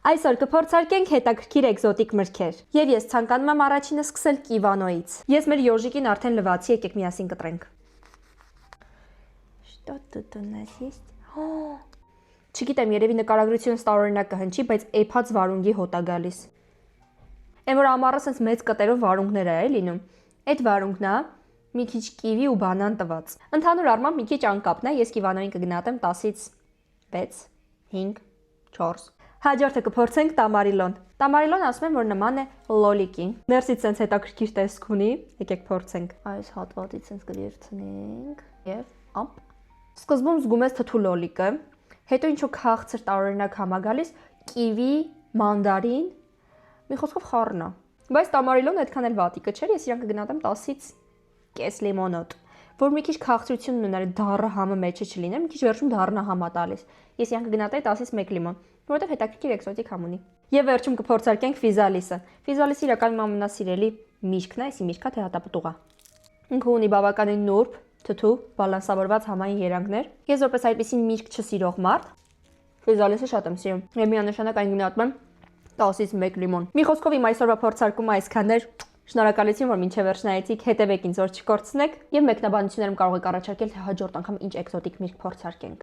Այսօր կփորձարկենք հետաքրքիր էկզոտիկ մրգեր։ Եվ ես ցանկանում եմ առաջինը սկսել կիվանոից։ Ես մեր յոժիկին արդեն լվացի, եկեք միասին կտրենք։ Что тут у нас есть? Չգիտեմ, երևի նկարագրությունը տարօրինակ կհնչի, բայց էփած վարունգի հոտ է գալիս։ Այն որ ամառը sense մեծ կտերով վարունգներ է լինում։ Այդ վարունգն է մի քիչ կիվի ու բանան տված։ Ընդհանուր առմամբ մի քիչ անկապն է, ես կիվանոյին կգնահատեմ 10-ից 6, 5, 4։ Հաջորդը կփորձենք տամարիլոն։ Տամարիլոն ասում են, որ նման է լոլիկին։ Ներսից sense հետաքրքիր տեսք ունի։ Եկեք փորձենք։ Այս հատվածից sense կդերցնենք եւ ամպ։ Սկզբում զգում ես թթու լոլիկը, հետո ինչ-որ քաղցր տարօրինակ համա գալիս, կիվի, մանդարին, մի խոսքով խառն է։ Բայց տամարիլոն այդքան էլ վատիկը չէր, ես իրան կգնահատեմ 10-ից կես լիմոնոտ, որ մի քիչ քաղցրություն ուներ, դառը համը մեջը չլիներ, մի քիչ վերջում դառնա համա տալիս։ Ես իրան կգնահատեի 10-ից 1 լիմոն, որովհետև հետաքրքիր էկզոտիկ համ ունի։ Եվ վերջում կփորձարկենք ֆիզալիսը։ Ֆիզալիսը իրականում ամենասիրելի միրգն է, այսի միրգը թե հատապտուղ է։ Ինքը ունի բավականին նուրբ, թթու, բալանսավորված համային երանգներ։ Ես որպես այդպիսի միրգ չսիրող մարդ, ֆիզալիսը շատ եմ սիրում։ Եվ միանշանակ այն գնահատում եմ 10-ից 1 լիմոն։ Մի խոսքով իմ այսօրվա փորձարկումը այսքանն էր։ Շնորհակալություն, որ մինչև վերջ նայեցիք, հետևեք ինձ, որ չկորցնեք, եւ մեկնաբանություններում կարող եք առաջարկել, թե հաջորդ անգամ ինչ էկզոտիկ միրգ փորձարկենք։